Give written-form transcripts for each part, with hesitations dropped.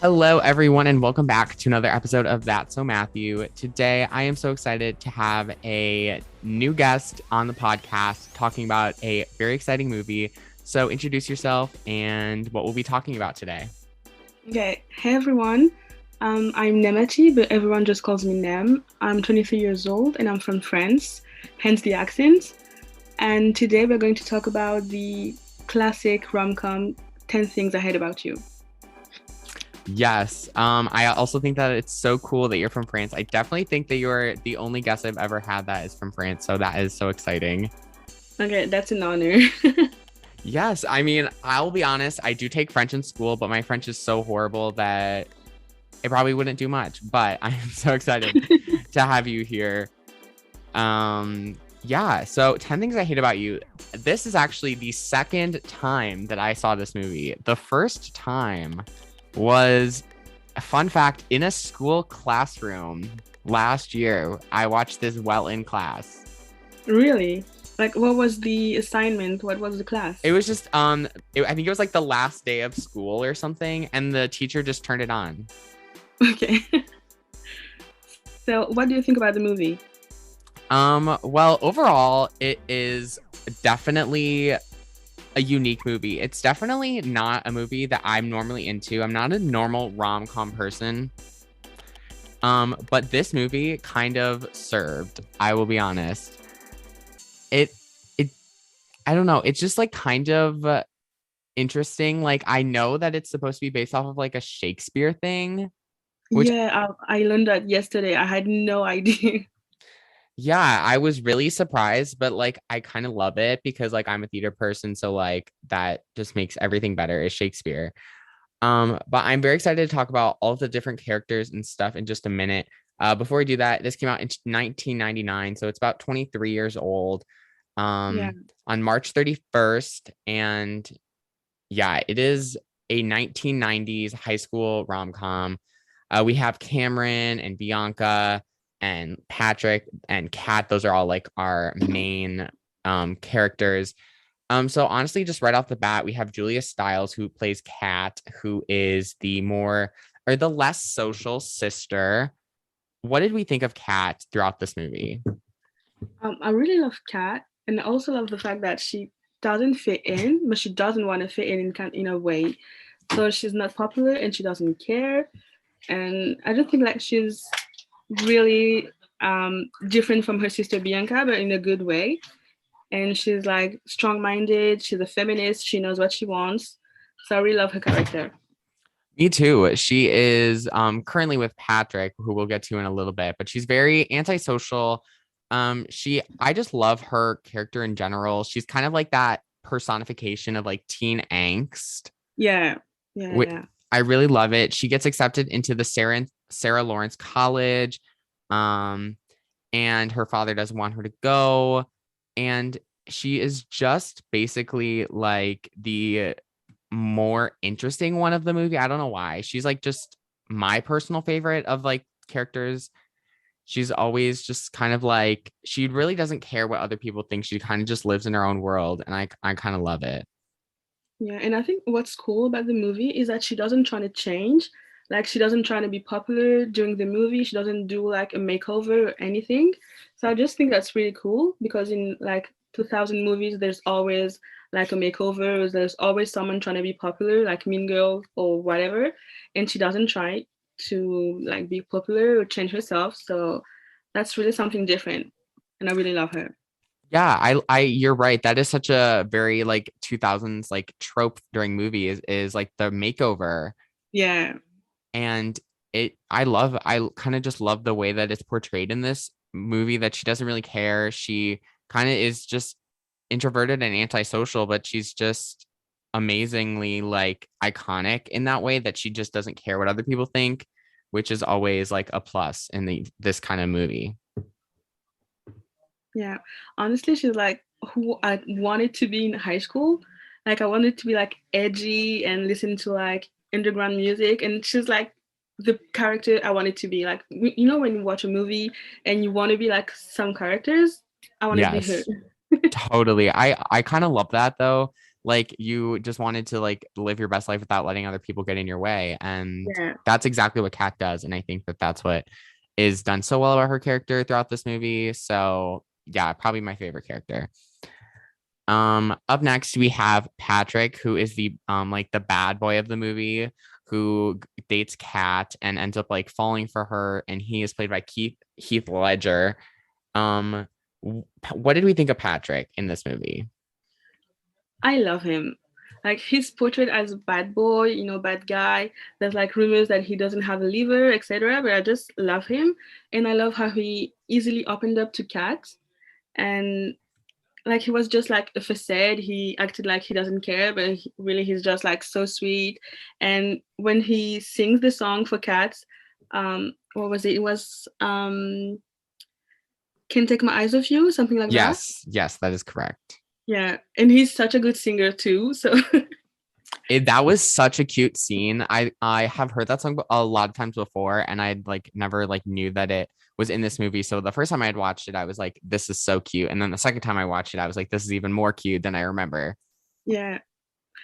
Hello, everyone, and welcome back to another episode of That's So Matthew. Today, I am so excited to have a new guest on the podcast talking about a very exciting movie. So, introduce yourself and what we'll be talking about today. Okay, hey everyone. I'm Neemati, but everyone just calls me Nem. I'm 23 years old and I'm from France, hence the accent. And today we're going to talk about the classic rom-com 10 Things I Hate About You. Yes, I also think that it's so cool that you're from France. I definitely think that you're the only guest I've ever had that is from France. So, that is so exciting. Okay, that's an honor. Yes, I mean, I'll be honest, I do take French in school, but my French is so horrible that it probably wouldn't do much. But I am so excited to have you here. Yeah, so 10 Things I Hate About You. This is actually the second time that I saw this movie. The first time was a fun fact in a school classroom last year. I watched this while in class. Really? Like, what was the assignment? What was the class? It was just I think it was like the last day of school or something, and the teacher just turned it on. Okay. So, what do you think about the movie? Well, overall, it is definitely a unique movie. It's definitely not a movie that I'm normally into. I'm not a normal rom-com person. But this movie kind of served, I will be honest. It it I don't know, it's just like kind of interesting. Like I know that it's supposed to be based off of like a Shakespeare thing, which Yeah, I learned that yesterday. I had no idea. yeah, I was really surprised, but like I kind of love it because like I'm a theater person, so like that just makes everything better is Shakespeare. But I'm very excited to talk about all of the different characters and stuff in just a minute. Before we do that, this came out in 1999, so it's about 23 years old. Yeah. On March 31st, and yeah, it is a 1990s high school rom-com. We have Cameron and Bianca and Patrick and Kat. Those are all like our main characters. So honestly, just right off the bat, we have Julia Stiles who plays Kat, who is the more or the less social sister. What did we think of Kat throughout this movie? I really love Kat, and I also love the fact that she doesn't fit in, but she doesn't want to fit in a way. So she's not popular and she doesn't care. And I just think like she's really different from her sister Bianca, but in a good way. And she's like strong-minded. She's a feminist. She knows what she wants. So I really love her character. Me too. She is currently with Patrick, who we'll get to in a little bit, but she's very antisocial. I just love her character in general. She's kind of like that personification of like teen angst. Yeah, yeah, Which yeah. I really love it. She gets accepted into the Sarah Lawrence College. Um, and her father doesn't want her to go. And she is just basically like the more interesting one of the movie. I don't know why. She's like just my personal favorite of like characters. She's always just kind of like she really doesn't care what other people think. She kind of just lives in her own world, and I kind of love it. Yeah, and I think what's cool about the movie is that she doesn't try to change. Like she doesn't try to be popular during the movie. She doesn't do like a makeover or anything. So I just think that's really cool because in like 2000 movies, there's always like a makeover. There's always someone trying to be popular, like Mean Girl or whatever, and she doesn't try to like be popular or change herself. So that's really something different, and I really love her. Yeah, you're right. That is such a very like 2000s like trope during movies is like the makeover. Yeah, And I kind of just love the way that it's portrayed in this movie that she doesn't really care. She kind of is just introverted and antisocial, but she's just amazingly like iconic in that way that she just doesn't care what other people think, which is always like a plus in this kind of movie. yeah. Honestly, she's like who I wanted to be in high school. Like I wanted to be like edgy and listen to like underground music, and she's like the character I wanted to be. Like you know when you watch a movie and you want to be like some characters, I wanted to be her. Yes. Totally. I kind of love that though Like you just wanted to like live your best life without letting other people get in your way. And Yeah. that's exactly what Kat does. And I think that that's what is done so well about her character throughout this movie. So yeah, probably my favorite character. Up next we have Patrick, who is the like the bad boy of the movie, who dates Kat and ends up like falling for her, and he is played by Heath Ledger. Um, what did we think of Patrick in this movie? I love him. Like he's portrayed as a bad boy, you know, bad guy. There's like rumors that he doesn't have a liver, etc. But I just love him, and I love how he easily opened up to Kat, and like he was just like a facade. He acted like he doesn't care, but really he's just like so sweet. And when he sings the song for Kat, what was it? It was "Can't Take My Eyes Off You," something like that. Yes, yes, that is correct. Yeah, and he's such a good singer too. So That was such a cute scene. I have heard that song a lot of times before, and I like never like knew that it was in this movie. So the first time I had watched it, I was like, "This is so cute," and then the second time I watched it, I was like, "This is even more cute than I remember." yeah,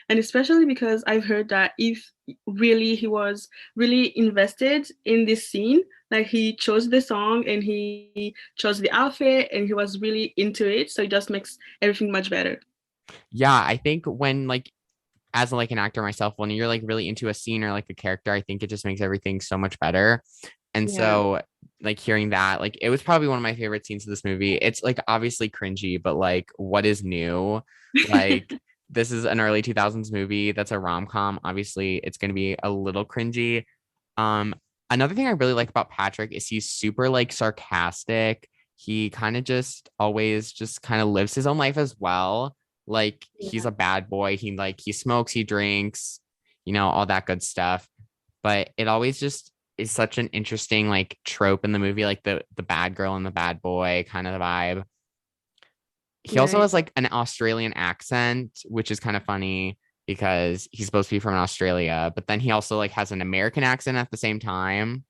and especially because I've heard that if really he was really invested in this scene, like he chose the song and he chose the outfit and he was really into it, so it just makes everything much better. Yeah, I think when like as like an actor myself, when you're like really into a scene or like a character, I think it just makes everything so much better. And Yeah. so like hearing that, like it was probably one of my favorite scenes of this movie. It's like obviously cringy, but like what is new? Like this is an early 2000s movie that's a rom-com. Obviously, it's going to be a little cringy. Um, Another thing I really like about Patrick is he's super like sarcastic. He kind of just always just kind of lives his own life as well. Like he's Yeah. a bad boy. He smokes, he drinks, all that good stuff. But it always just is such an interesting like trope in the movie, like the bad girl and the bad boy kind of vibe. He also Yeah. has like an Australian accent, which is kind of funny because he's supposed to be from Australia, but then he also like has an American accent at the same time.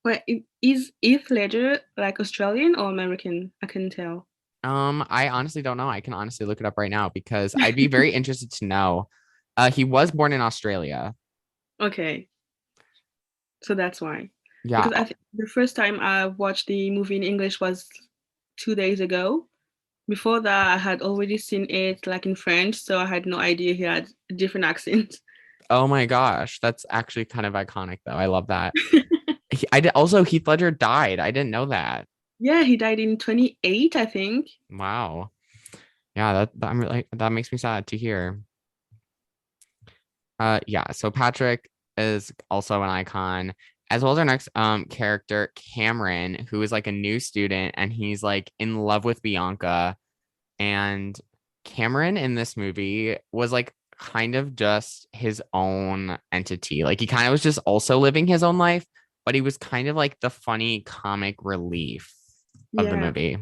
But is Heath Ledger like Australian or American? I couldn't tell. I honestly don't know. I can honestly look it up right now because I'd be very interested to know. He was born in Australia. Okay, so that's why. Yeah. Because I think the first time I watched the movie in English was 2 days ago. Before that, I had already seen it like in French, so I had no idea he had a different accent. Oh my gosh, that's actually kind of iconic though. I love that. I did also Heath Ledger died. I didn't know that. Yeah, he died in 28, I think. Wow. Yeah, I'm really that makes me sad to hear. Yeah, so Patrick is also an icon, as well as our next character, Cameron, who is like a new student and he's like in love with Bianca. And Cameron in this movie was like kind of just his own entity. Like he kind of was just also living his own life, but he was kind of like the funny comic relief of the Yeah, movie.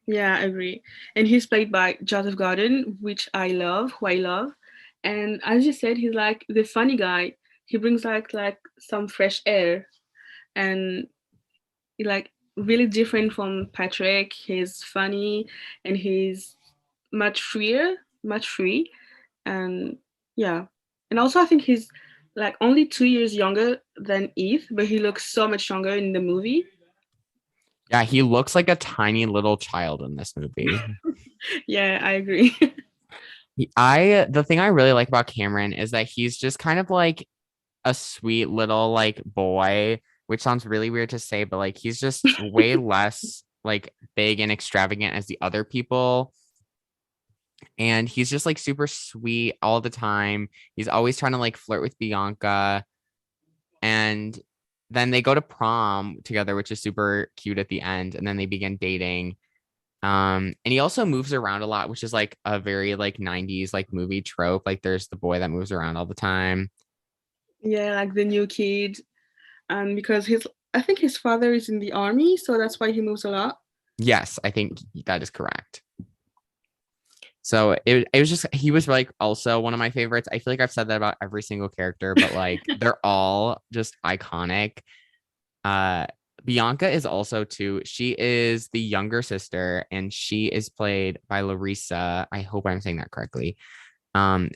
yeah, I agree. And he's played by Joseph Gordon, which I love, who I love. And as you said, he's like the funny guy. He brings like some fresh air and like really different from Patrick. He's funny and he's much freer, much free. And yeah. And also I think he's like only 2 years younger than Eve, but he looks so much younger in the movie. Yeah, he looks like a tiny little child in this movie. Yeah, I agree. The thing I really like about Cameron is that he's just kind of like a sweet little like boy, which sounds really weird to say, but like he's just way less like big and extravagant as the other people. And he's just like super sweet all the time. He's always trying to like flirt with Bianca. And then they go to prom together, which is super cute at the end. And then they begin dating. And he also moves around a lot, which is like a very like 90s like movie trope. Like there's the boy that moves around all the time. Yeah, like the new kid. And because his I think his father is in the army, so that's why he moves a lot. Yes, I think that is correct. So it was just he was like also one of my favorites. I feel like I've said that about every single character, but like they're all just iconic. Uh Bianca is also too. She is the younger sister, and she is played by Larissa. I hope I'm saying that correctly.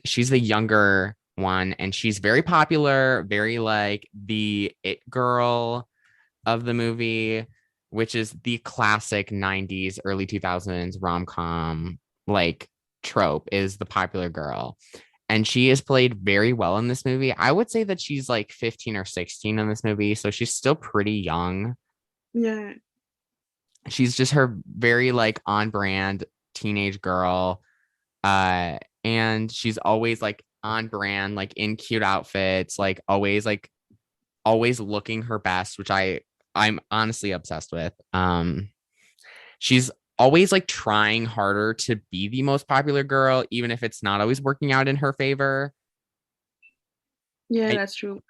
She's the younger one, and she's very popular, very like the it girl of the movie, which is the classic 90s, early 2000s rom-com like trope is the popular girl. And she is played very well in this movie. I would say that she's like 15 or 16 in this movie, so she's still pretty young. Yeah. She's just her very like on brand teenage girl. And she's always like on brand, like in cute outfits, like always looking her best, which I'm honestly obsessed with. She's always like trying harder to be the most popular girl, even if it's not always working out in her favor. Yeah, I, that's true.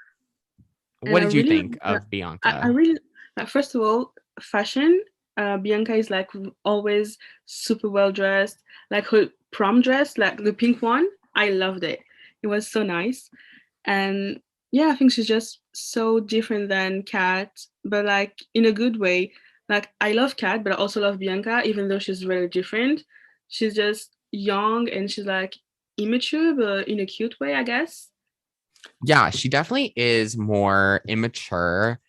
And what I did you really, think yeah, of I Bianca? really like. First of all, fashion. Bianca is like always super well dressed. Like her prom dress, like the pink one. I loved it. It was so nice. And yeah, I think she's just so different than Kat, but like in a good way. Like I love Kat, but I also love Bianca, even though she's very different. She's just young and she's like immature, but in a cute way, I guess. Yeah, she definitely is more immature.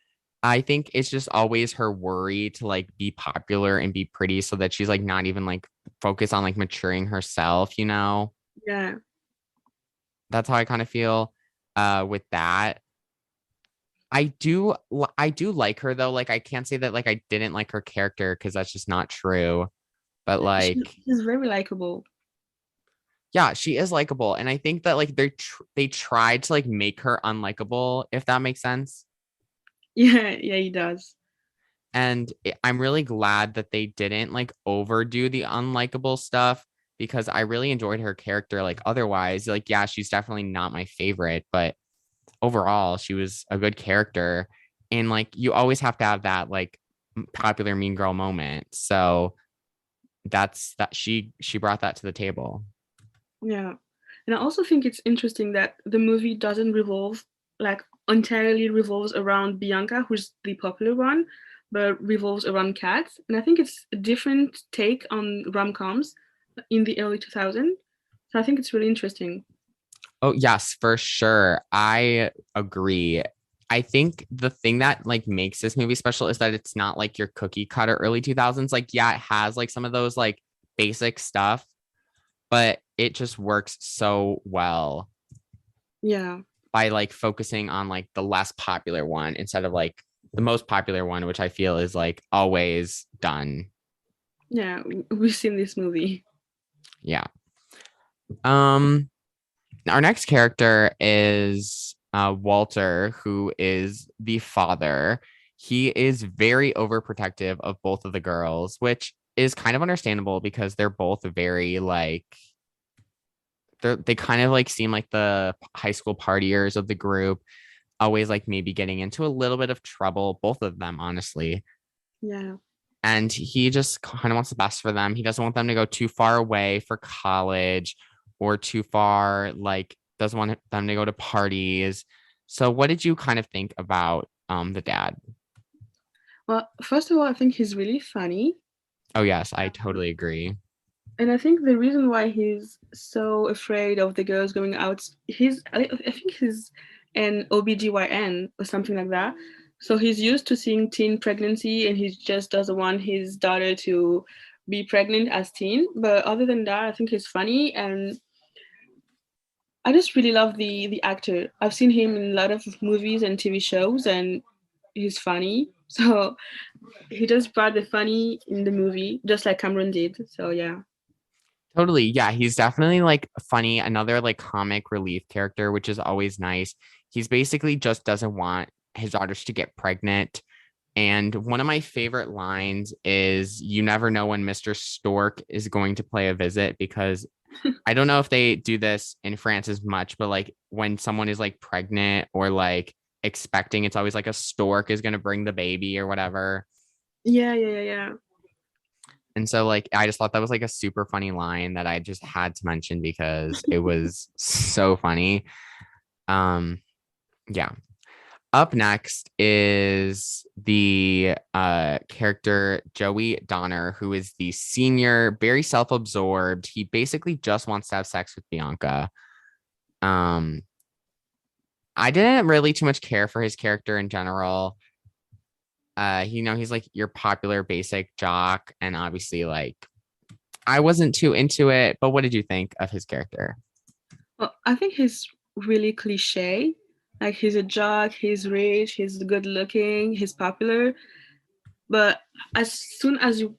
I think it's just always her worry to like be popular and be pretty so that she's like not even like focused on like maturing herself, you know? Yeah. That's how I kind of feel with that. I do like her though. Like I can't say that like I didn't like her character because that's just not true. But like She's very likable. yeah, she is likable and I think that like they tried to like make her unlikable if that makes sense. Yeah, yeah, he does. And I'm really glad that they didn't like overdo the unlikable stuff because I really enjoyed her character. Like otherwise, like yeah, she's definitely not my favorite, but overall, she was a good character. And like you always have to have that like popular mean girl moment. So that's that she brought that to the table. Yeah. And I also think it's interesting that the movie doesn't revolve like entirely revolves around Bianca, who's the popular one, but revolves around Kat. And I think it's a different take on rom-coms in the early 2000s. So I think it's really interesting. Oh, yes, for sure. I agree. I think the thing that like makes this movie special is that it's not like your cookie cutter early 2000s. Like, yeah, it has like some of those like basic stuff, but it just works so well Yeah. by like focusing on like the less popular one instead of like the most popular one, which I feel is like always done. Yeah, we've seen this movie. Yeah. Um, our next character is Walter, who is the father. He is very overprotective of both of the girls, which is kind of understandable because they're both very like they kind of like seem like the high school partiers of the group, always like maybe getting into a little bit of trouble, both of them, honestly. Yeah. And he just kind of wants the best for them. He doesn't want them to go too far away for college or too far, like, doesn't want them to go to parties. So, what did you kind of think about the dad? Well, first of all, I think he's really funny. Oh, yes, I totally agree. And I think the reason why he's so afraid of the girls going out, I think he's an OBGYN or something like that. So he's used to seeing teen pregnancy and he just doesn't want his daughter to be pregnant as teen. But other than that, I think he's funny and I just really love the actor. I've seen him in a lot of movies and TV shows and he's funny. So he just brought the funny in the movie, just like Cameron did. So yeah. Totally. Yeah, he's definitely like funny, another like comic relief character, which is always nice. He's basically just doesn't want his daughters to get pregnant. And one of my favorite lines is you never know when Mr. Stork is going to play a visit because I don't know if they do this in France as much, but like when someone is like pregnant or like expecting, it's always like a stork is going to bring the baby or whatever. Yeah, yeah, yeah, yeah. And so like I just thought that was like a super funny line that I just had to mention because it was so funny. Um yeah. Up next is the character Joey Donner, who is the senior, very self-absorbed. He basically just wants to have sex with Bianca. Um, I didn't really too much care for his character in general. He's like your popular basic jock, and obviously, like, I wasn't too into it. But what did you think of his character? Well, I think he's really cliche. Like he's a jock, he's rich, he's good looking, he's popular. But as soon as you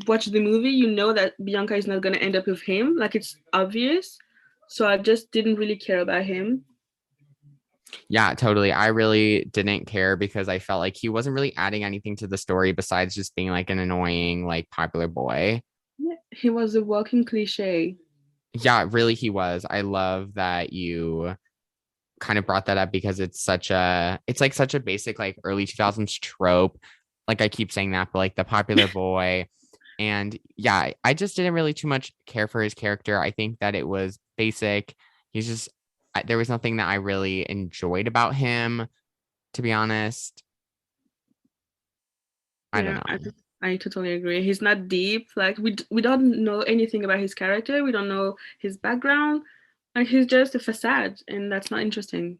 watch the movie, you know that Bianca is not gonna end up with him. Like it's obvious. So I just didn't really care about him. Yeah, totally. I really didn't care because I felt like he wasn't really adding anything to the story besides just being like an annoying, like popular boy. Yeah, he was a walking cliche. Yeah, really, he was. I love that you kind of brought that up because it's like such a basic, like early 2000s trope. Like I keep saying that, but like the popular boy. And yeah, I just didn't really too much care for his character. I think that it was basic. He's just, there was nothing that I really enjoyed about him, to be honest. I don't Yeah, know. I totally agree. He's not deep. Like we don't know anything about his character. We don't know his background. Like he's just a facade, and that's not interesting.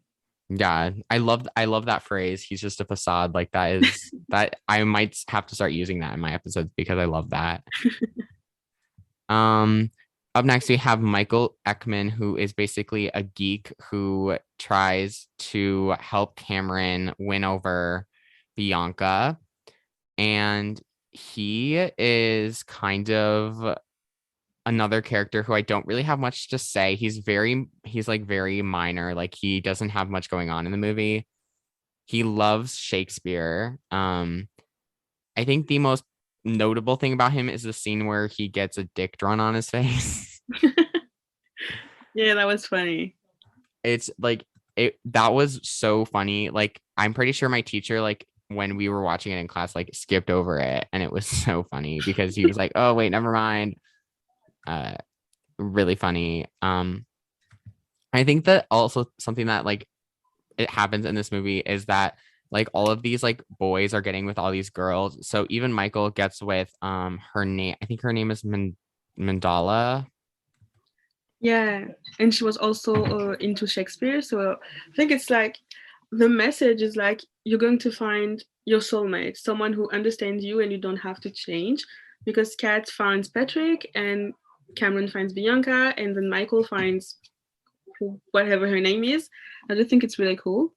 Yeah, I love that phrase. He's just a facade. Like that I might have to start using that in my episodes because I love that. Um, Up next we have Michael Ekman, who is basically a geek who tries to help Cameron win over Bianca. And he is kind of another character who I don't really have much to say. He's like very minor. Like he doesn't have much going on in the movie. He loves Shakespeare. I think the most notable thing about him is the scene where he gets a dick drawn on his face. Yeah, that was funny. It's like that was so funny. Like I'm pretty sure my teacher, like when we were watching it in class, like skipped over it, and it was so funny because he was like, "Oh wait, never mind." Uh, really funny. I think that also something that like it happens in this movie is that like all of these like boys are getting with all these girls. So even Michael gets with her name. I think her name is Mandala. Yeah, and she was also into Shakespeare. So I think it's like the message is like you're going to find your soulmate, someone who understands you, and you don't have to change. Because Kat finds Patrick, and Cameron finds Bianca, and then Michael finds whatever her name is. I just think it's really cool.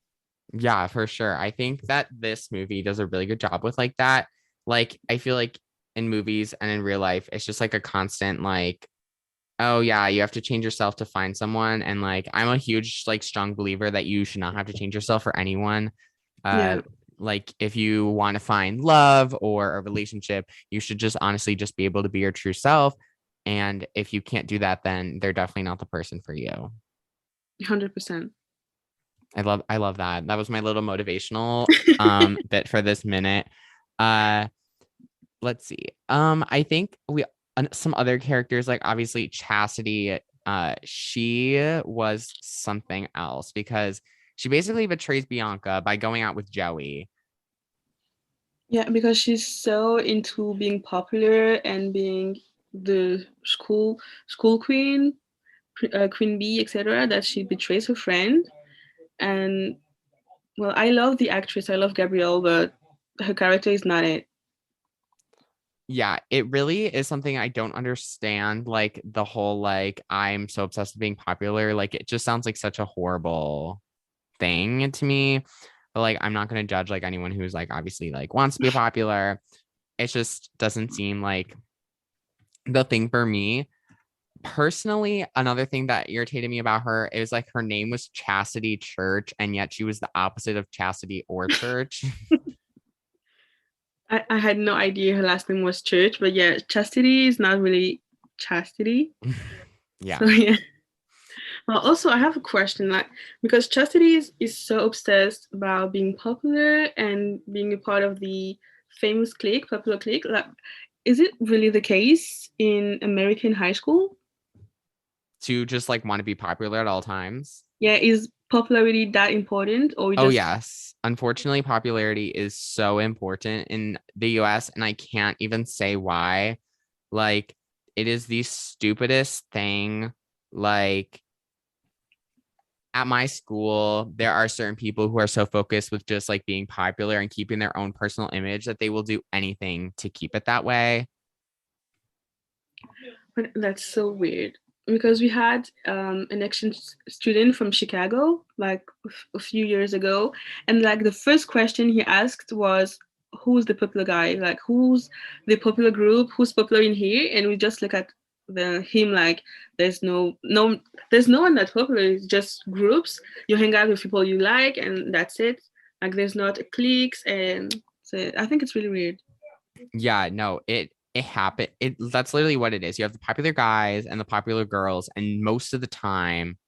Yeah, for sure. I think that this movie does a really good job with like that. Like I feel like in movies and in real life, it's just like a constant like, oh yeah, you have to change yourself to find someone. And like I'm a huge like strong believer that you should not have to change yourself for anyone. Yeah, Uh like if you want to find love or a relationship, you should just honestly just be able to be your true self. And if you can't do that, then they're definitely not the person for you. 100%. I love that. That was my little motivational bit for this minute. Uh let's see. I think we some other characters like obviously Chastity, she was something else because she basically betrays Bianca by going out with Joey. Yeah, because she's so into being popular and being the school queen, queen bee, etc., that she betrays her friend. And well, I love the actress. I love Gabrielle, but her character is not it. Yeah, it really is something I don't understand. Like the whole like I'm so obsessed with being popular. Like it just sounds like such a horrible thing to me. But like I'm not gonna judge like anyone who's like obviously like wants to be popular. It just doesn't seem like the thing for me. Personally, another thing that irritated me about her is like her name was Chastity Church, and yet she was the opposite of Chastity or Church. I had no idea her last name was Church, but yeah, Chastity is not really chastity. Yeah. So yeah. Well, also I have a question, like because Chastity is so obsessed about being popular and being a part of the famous clique, popular clique. Like, is it really the case in American high school? To just like want to be popular at all times. Yeah, is popularity that important, or we Oh, just yes. unfortunately, popularity is so important in the US, and I can't even say why. Like, it is the stupidest thing. Like, at my school, there are certain people who are so focused with just like being popular and keeping their own personal image that they will do anything to keep it that way. But that's so weird because we had an exchange student from Chicago like a few years ago, and like the first question he asked was, "Who's the popular guy? Like, who's the popular group? Who's popular in here?" And we just look at him like, there's no one that's popular. It's just groups. You hang out with people you like, and that's it. Like, there's not cliques, and so I think it's really weird. Yeah, no, it happened. That's literally what it is. You have the popular guys and the popular girls, and most of the time,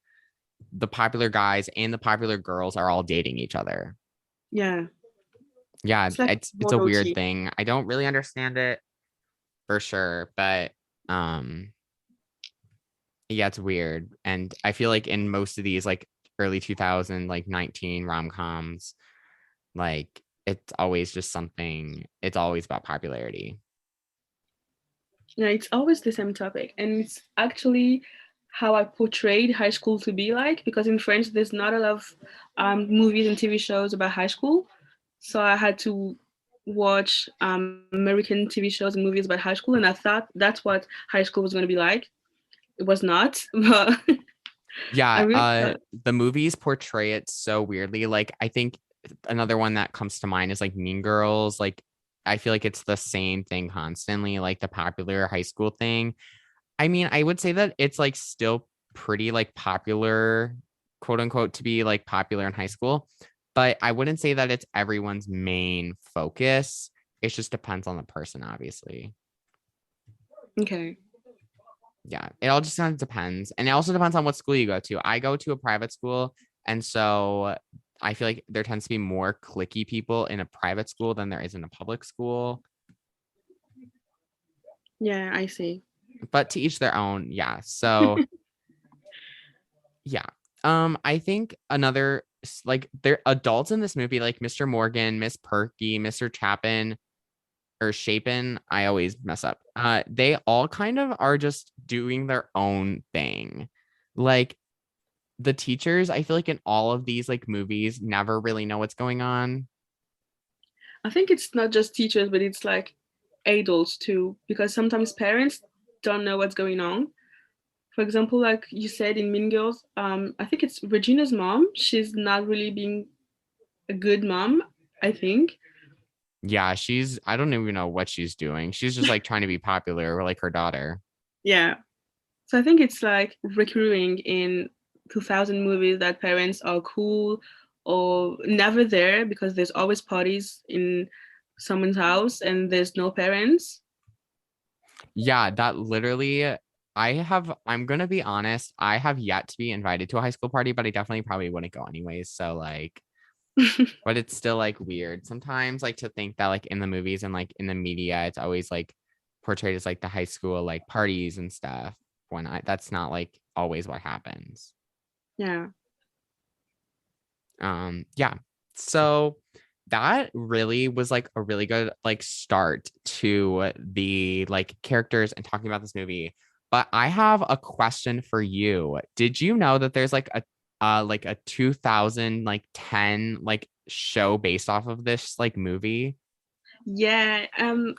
the popular guys and the popular girls are all dating each other. Yeah, Yeah, it's like it's a weird monotone. thing. I don't really understand it for sure, but um yeah, it's weird. And I feel like in most of these like early 2000 like 19 rom-coms, like it's always just something, it's always about popularity. Yeah, it's always the same topic, and it's actually how I portrayed high school to be like. Because in French, there's not a lot of movies and TV shows about high school, so I had to watch American TV shows and movies about high school, and I thought that's what high school was going to be like. It was not, but I Yeah, really thought, the movies portray it so weirdly. Like I think another one that comes to mind is like Mean Girls. Like I feel like it's the same thing constantly, like the popular high school thing. I mean, I would say that it's like still pretty like popular, quote unquote, to be like popular in high school, but I wouldn't say that it's everyone's main focus. It just depends on the person, obviously. okay, Yeah, it all just kind of depends. And it also depends on what school you go to. I go to a private school, and so I feel like there tends to be more clicky people in a private school than there is in a public school. yeah, I see. But to each their own, yeah. So yeah. I think another like they're adults in this movie, like Mr. Morgan, Miss Perky, Mr. Chapin, or Chapin. I always mess up. They all kind of are just doing their own thing. Like the teachers, I feel like in all of these like movies never really know what's going on. I think it's not just teachers, but it's like adults too, because sometimes parents don't know what's going on. For example, like you said in Mean Girls, I think it's Regina's mom. She's not really being a good mom, I think. Yeah, I don't even know what she's doing. She's just like trying to be popular, like her daughter. Yeah. So I think it's like recurring in 2000 movies that parents are cool or never there because there's always parties in someone's house and there's no parents. Yeah, that literally, I'm gonna be honest, I have yet to be invited to a high school party, but I definitely probably wouldn't go anyways. So like, but it's still like weird sometimes, like to think that like in the movies and like in the media, it's always like portrayed as like the high school like parties and stuff. That's not like always what happens. Yeah. Yeah. So that really was like a really good like start to the like characters and talking about this movie. But I have a question for you. Did you know that there's like a 2000 like 10 like show based off of this like movie? Yeah.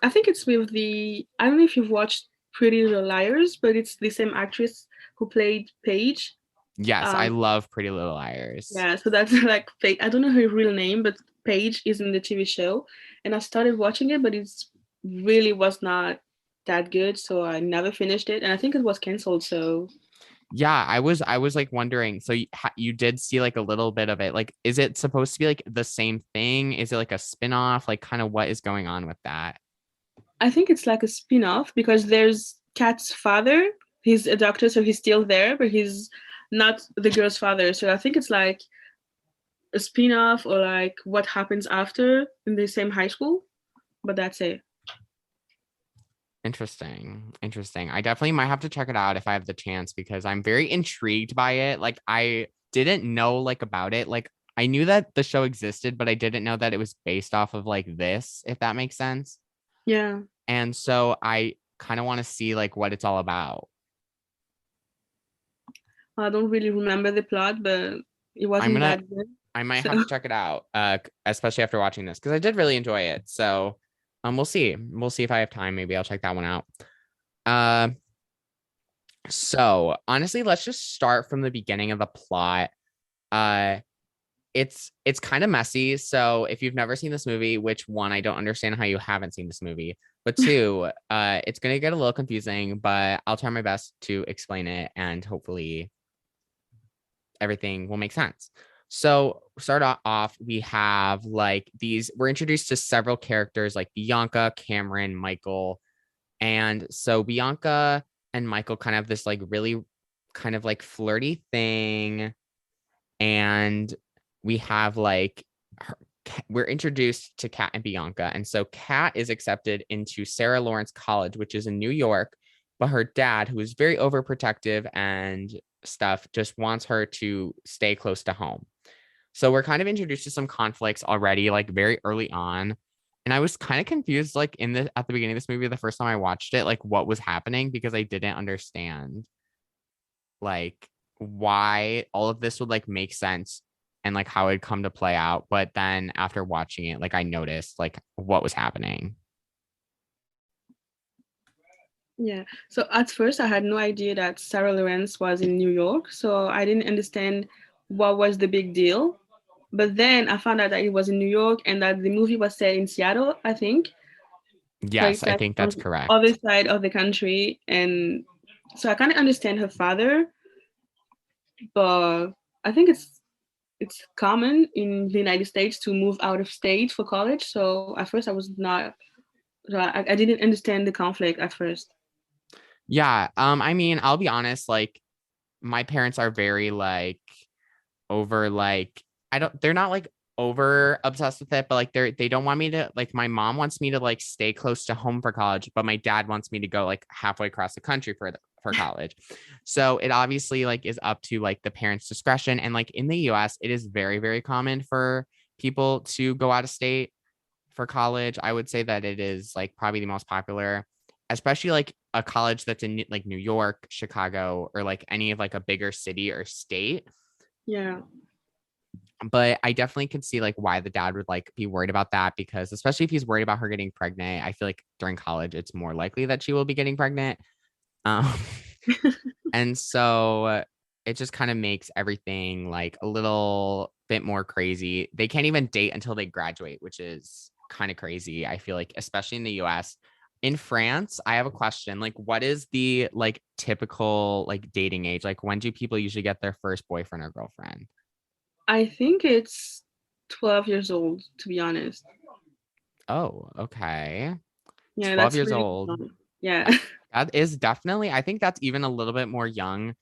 I think it's with I don't know if you've watched Pretty Little Liars, but it's the same actress who played Paige. Yes, I Um, love Pretty Little Liars. Yeah, so that's like fake. I don't know her real name, but Paige is in the TV show, and I started watching it, but it's really was not that good, so I never finished it, and I think it was canceled. So Yeah, I was like wondering. So you did see like a little bit of it. Like, is it supposed to be like the same thing? Is it like a spin-off? Like, kind of what is going on with that? I think it's like a spin-off because there's Kat's father. He's a doctor, so he's still there, but he's not the girl's father. So I think it's like a spin-off or like what happens after in the same high school, but that's it. Interesting. Interesting. I definitely might have to check it out if I have the chance because I'm very intrigued by it. Like I didn't know like about it. Like I knew that the show existed, but I didn't know that it was based off of like this, if that makes sense. Yeah. And so I kind of want to see like what it's all about. I don't really remember the plot, but it I'm wasn't gonna that good. I might So have to check it out, especially after watching this because I did really enjoy it. So, we'll see. We'll see if I have time. Maybe I'll check that one out. Uh, so honestly, let's just start from the beginning of the plot. Uh, it's kind of messy. So if you've never seen this movie, which one, I don't understand how you haven't seen this movie, but two, it's gonna get a little confusing, but I'll try my best to explain it and hopefully everything will make sense. So off, we have like these, we're introduced to several characters like Bianca, Cameron, Michael. And so Bianca and Michael kind of have this like really kind of like flirty thing. And we have like we're introduced to Kat and Bianca. And so Kat is accepted into Sarah Lawrence College, which is in New York, but her dad, who is very overprotective and stuff, just wants her to stay close to home. So we're kind of introduced to some conflicts already, like very early on. And I was kind of confused, like at the beginning of this movie, the first time I watched it, like what was happening because I didn't understand like why all of this would like make sense and like how it'd come to play out. But then after watching it, like I noticed like what was happening. yeah. So at first I had no idea that Sarah Lawrence was in New York, so I didn't understand what was the big deal. But then I found out that it was in New York and that the movie was set in Seattle, I think. So Yes, it's I like think on that's the other correct. side of the country. And so I kind of understand her father, but I think it's common in the United States to move out of state for college. So at first I was not, so I didn't understand the conflict at first. Yeah. I mean, I'll be honest, like my parents are very like over like I don't they're not like over obsessed with it, but like they don't want me to like my mom wants me to like stay close to home for college, but my dad wants me to go like halfway across the country for college. So it obviously like is up to like the parents' discretion. And like in the US, it is very, very common for people to go out of state for college. I would say that it is like probably the most popular, especially like a college that's in like New York, Chicago, or like any of like a bigger city or state. Yeah. But I definitely could see like why the dad would like be worried about that because especially if he's worried about her getting pregnant, I feel like during college it's more likely that she will be getting pregnant. Um, and so it just kind of makes everything like a little bit more crazy. They can't even date until they graduate, which is kind of crazy. I feel like, especially in the US. In France, I have a question. Like, what is the like typical like dating age? Like, when do people usually get their first boyfriend or girlfriend? I think it's 12 years old, to be honest. Oh, okay. Yeah, 12 that's years really old. young. Yeah. That that is definitely, I think that's even a little bit more young.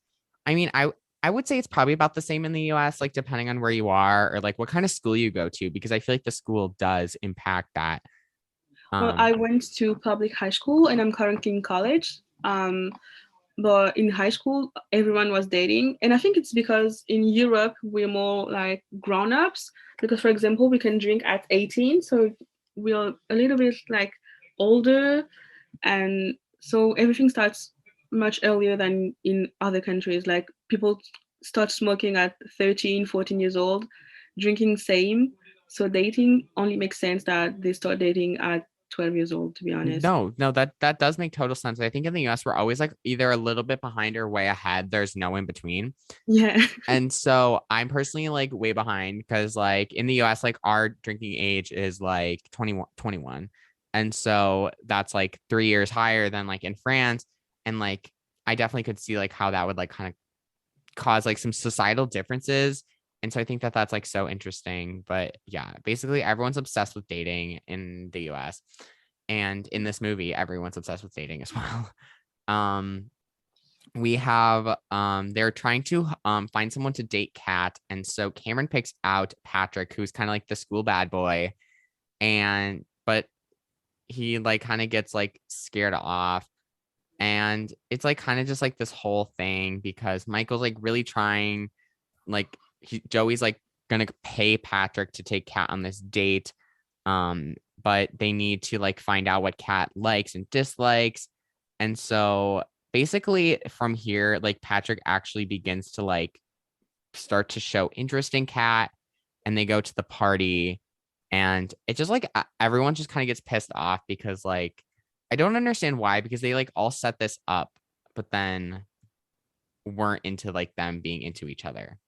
I mean, I would say it's probably about the same in the US, like depending on where you are or like what kind of school you go to, because I feel like the school does impact that. Well, Um, I went to public high school and I'm currently in college. But in high school, everyone was dating. And I think it's because in Europe, we're more like grown ups. Because, for example, we can drink at 18. So we're a little bit like older. And so everything starts much earlier than in other countries. Like people start smoking at 13, 14 years old, drinking same. So dating only makes sense that they start dating at 12 years old, to be honest. no, that does make total sense. I think in the US, we're always like either a little bit behind or way ahead. There's no in between. Yeah. And so I'm personally like way behind because like in the US, like our drinking age is like 21, 21. And so that's like 3 years higher than like in France. And like I definitely could see like how that would like kind of cause like some societal differences. And so I think that that's like so interesting. But yeah, basically everyone's obsessed with dating in the US. And in this movie, everyone's obsessed with dating as well. Um, we have they're trying to find someone to date Kat, and so Cameron picks out Patrick, who's kind of like the school bad boy, and but he like kind of gets like scared off, and it's like kind of just like this whole thing because Michael's like really trying, like Joey's like gonna pay Patrick to take Kat on this date. But they need to like find out what Kat likes and dislikes. And so basically from here, like Patrick actually begins to like start to show interest in Kat, and they go to the party, and it just like everyone just kind of gets pissed off because like I don't understand why, because they like all set this up, but then weren't into like them being into each other.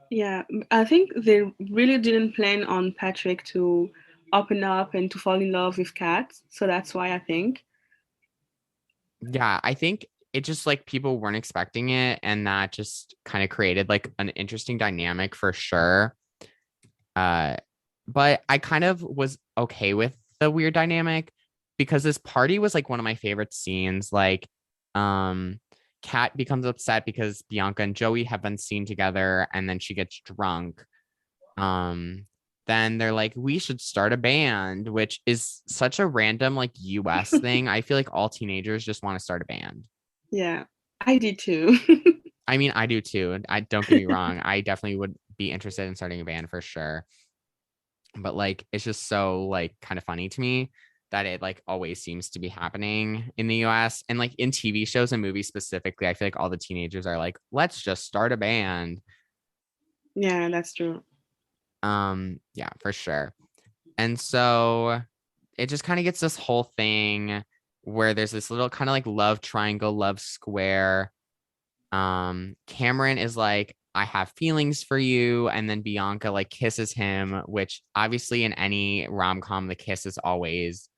Yeah, I think they really didn't plan on Patrick to open up and to fall in love with Kat. So that's why I think. Yeah, I think it just like people weren't expecting it, and that just kind of created like an interesting dynamic for sure. Uh, but I kind of was okay with the weird dynamic because this party was like one of my favorite scenes. Like, Kat becomes upset because Bianca and Joey have been seen together, and then she gets drunk. Um, then they're like, we should start a band, which is such a random like US thing. I feel like all teenagers just want to start a band. Yeah, I did too. I mean, I do too. I don't get me wrong. I definitely would be interested in starting a band for sure. But like it's just so like kind of funny to me that it like always seems to be happening in the US, and like in TV shows and movies specifically. I feel like all the teenagers are like, let's just start a band. Yeah, that's true. Yeah, for sure. And so it just kind of gets this whole thing where there's this little kind of like love triangle, love square. Cameron is like, I have feelings for you, and then Bianca like kisses him, which obviously in any rom-com the kiss is always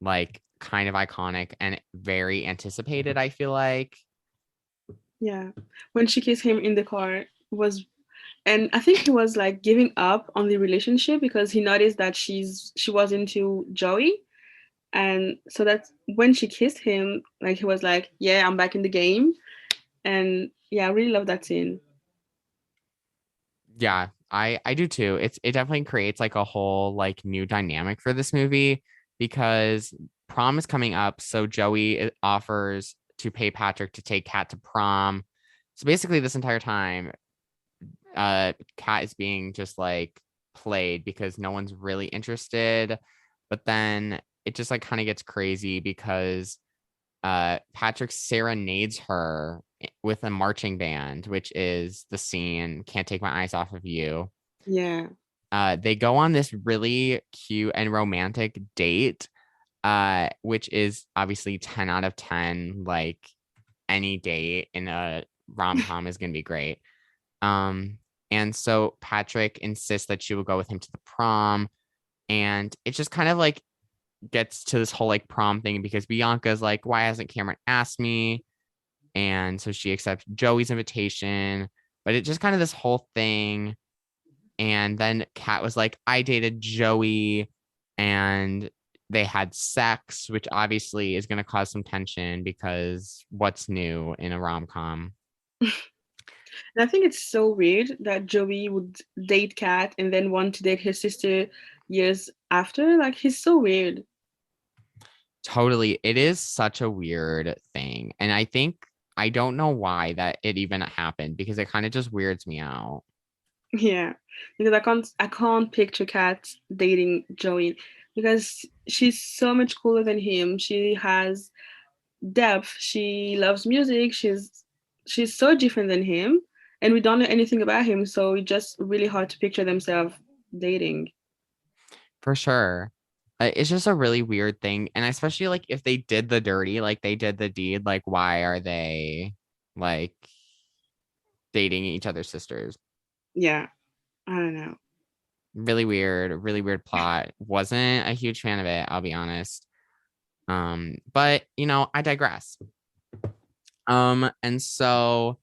like kind of iconic and very anticipated, I feel like. Yeah, when she kissed him in the car was, and I think he was like giving up on the relationship because he noticed that she was into Joey, and so that's when she kissed him. Like he was like, "Yeah, I'm back in the game," and yeah, I really love that scene. Yeah, I do too. It definitely creates like a whole like new dynamic for this movie because prom is coming up, so Joey offers to pay Patrick to take Kat to prom. So basically this entire time Kat is being just like played because no one's really interested. But then it just like kind of gets crazy because Patrick serenades her with a marching band, which is the scene Can't Take My Eyes Off of You. Yeah, They go on this really cute and romantic date, which is obviously 10 out of 10. Like any date in a rom-com is going to be great. Um, and so Patrick insists that she will go with him to the prom. And it just kind of like gets to this whole like prom thing because Bianca's like, why hasn't Cameron asked me? And so she accepts Joey's invitation, but it just kind of this whole thing. And then Kat was like, I dated Joey, and they had sex, which obviously is going to cause some tension because what's new in a rom-com? and I think it's so weird that Joey would date Kat and then want to date his sister years after. Like he's so weird. Totally. It is such a weird thing. And I think I don't know why that it even happened because it kind of just weirds me out. Yeah, because I can't picture Kat dating Joey because she's so much cooler than him. She has depth. She loves music. She's so different than him, and we don't know anything about him. So it's just really hard to picture themselves dating. For sure. It's just a really weird thing. And especially like if they did the dirty, like they did the deed, like why are they like dating each other's sisters? Yeah, I don't know. Really weird plot. Wasn't a huge fan of it, I'll be honest. But you know, I digress. And so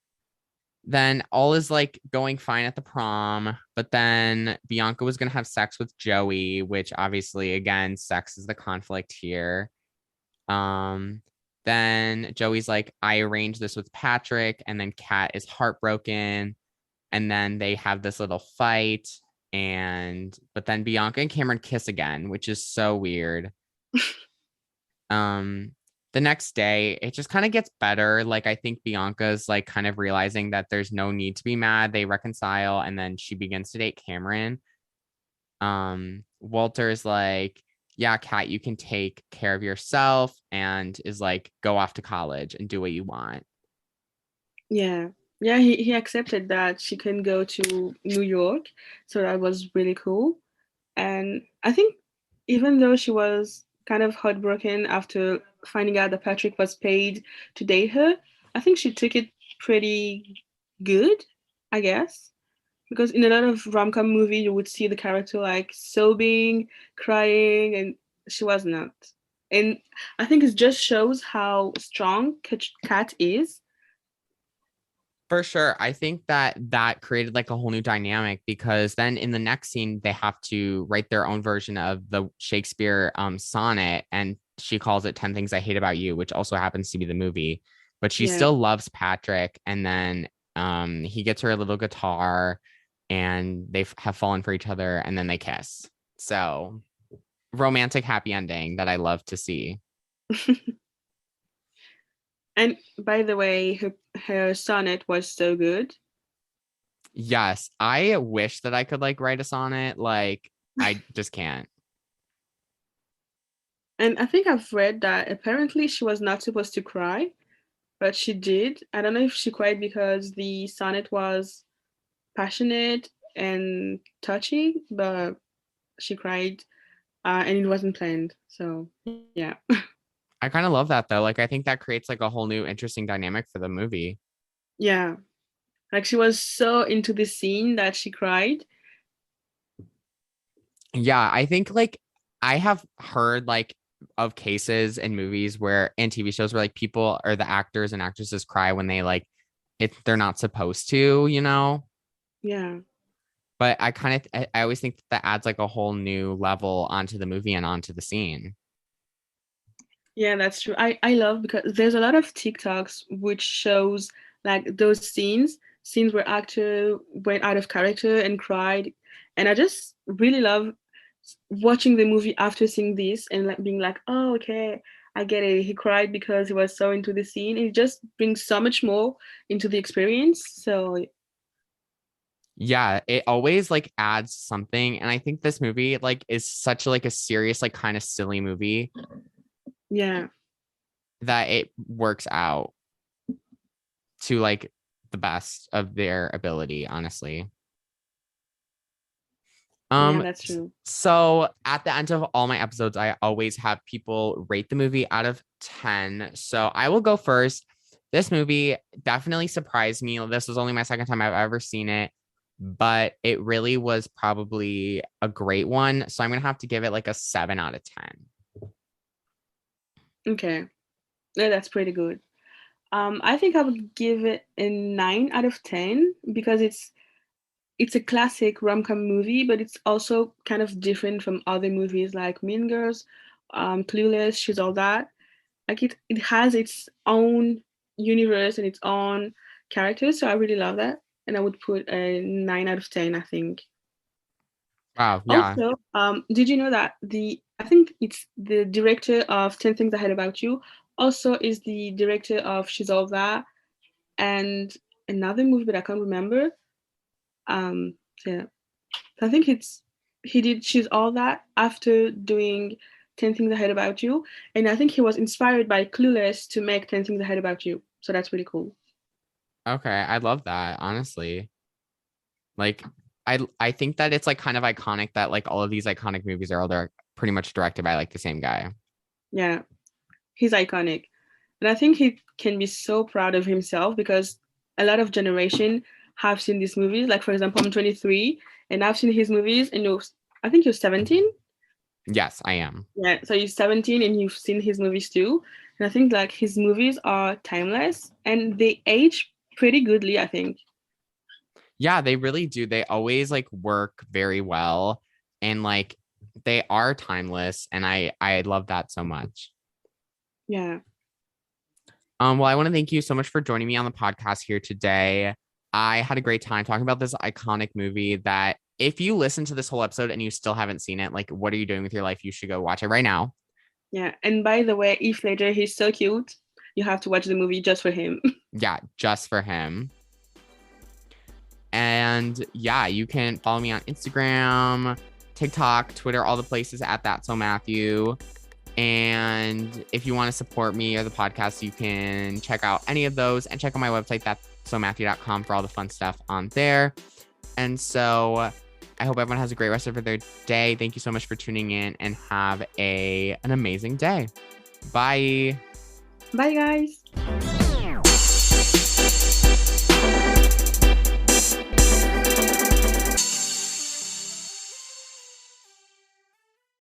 then all is like going fine at the prom, but then Bianca was gonna have sex with Joey, which obviously again, sex is the conflict here. Um, then Joey's like, I arranged this with Patrick, and then Kat is heartbroken, and then they have this little fight, and but then Bianca and Cameron kiss again, which is so weird. Um, the next day, it just kind of gets better. Like, I think Bianca's like kind of realizing that there's no need to be mad. They reconcile, and then she begins to date Cameron. Walter's like, yeah, Kat, you can take care of yourself, and is like, go off to college and do what you want. Yeah. Yeah, he accepted that she can go to New York. So that was really cool. And I think even though she was kind of heartbroken after finding out that Patrick was paid to date her, I think she took it pretty good, I guess. Because in a lot of rom-com movie, you would see the character like sobbing, crying, and she was not. And I think it just shows how strong Kat is. For sure. I think that that created like a whole new dynamic because then in the next scene, they have to write their own version of the Shakespeare sonnet. And she calls it 10 Things I Hate About You, which also happens to be the movie. But she Yeah. still loves Patrick. And then he gets her a little guitar and they have fallen for each other and then they kiss. So romantic happy ending that I love to see. And by the way, her sonnet was so good. Yes, I wish that I could like write a sonnet. Like, I just can't. And I think I've read that apparently she was not supposed to cry, but she did. I don't know if she cried because the sonnet was passionate and touching, but she cried and it wasn't planned. So, yeah. I kind of love that though. Like, I think that creates like a whole new interesting dynamic for the movie. Yeah. Like she was so into the scene that she cried. Yeah, I think like I have heard like of cases in movies where and TV shows where like people or the actors and actresses cry when they like they're not supposed to, you know? Yeah. But I kind of I always think that adds like a whole new level onto the movie and onto the scene. Yeah, that's true. I love because there's a lot of TikToks which shows like those scenes where actor went out of character and cried. And I just really love watching the movie after seeing this and like being like, oh, okay, I get it. He cried because he was so into the scene. It just brings so much more into the experience. So Yeah, it always like adds something. And I think this movie like is such like a serious, like kind of silly movie yeah, that it works out to like the best of their ability, honestly. yeah, that's true. So at the end of all my episodes, I always have people rate the movie out of 10. So I will go first. This movie definitely surprised me. This was only my second time I've ever seen it, but it really was probably a great one. So I'm gonna have to give it like a 7 out of 10. Okay. Yeah, that's pretty good. I think I would give it a 9 out of 10 because it's a classic rom-com movie, but it's also kind of different from other movies like Mean Girls, Clueless, She's All That. Like it has its own universe and its own characters, so I really love that. And I would put a 9 out of 10, I think. Wow, yeah. Also, did you know that I think it's the director of 10 Things I Heard About You also is the director of She's All That and another movie, but I can't remember. Yeah, I think he did She's All That after doing 10 Things I Heard About You, and I think he was inspired by Clueless to make 10 Things I Heard About You. So that's really cool. Okay, I love that, honestly. Like I think that it's like kind of iconic that like all of these iconic movies are all they're pretty much directed by like the same guy. Yeah, he's iconic, and I think he can be so proud of himself because a lot of generation have seen these movies. Like for example, I'm 23, and I've seen his movies, and I think you're 17. Yes, I am. Yeah, so you're 17 and you've seen his movies too. And I think like his movies are timeless and they age pretty goodly, I think. Yeah, they really do. They always like work very well and like they are timeless and I love that so much. Yeah. Well, I want to thank you so much for joining me on the podcast here today. I had a great time talking about this iconic movie that if you listen to this whole episode and you still haven't seen it, like what are you doing with your life? You should go watch it right now. Yeah. And by the way, Heath Ledger, he's so cute. You have to watch the movie just for him. Yeah, just for him. And yeah, you can follow me on Instagram, TikTok, Twitter, all the places at That's So Matthew. And if you want to support me or the podcast, you can check out any of those and check out my website, that'ssomatthew.com, for all the fun stuff on there. And so I hope everyone has a great rest of their day. Thank you so much for tuning in and have an amazing day. Bye. Bye, guys.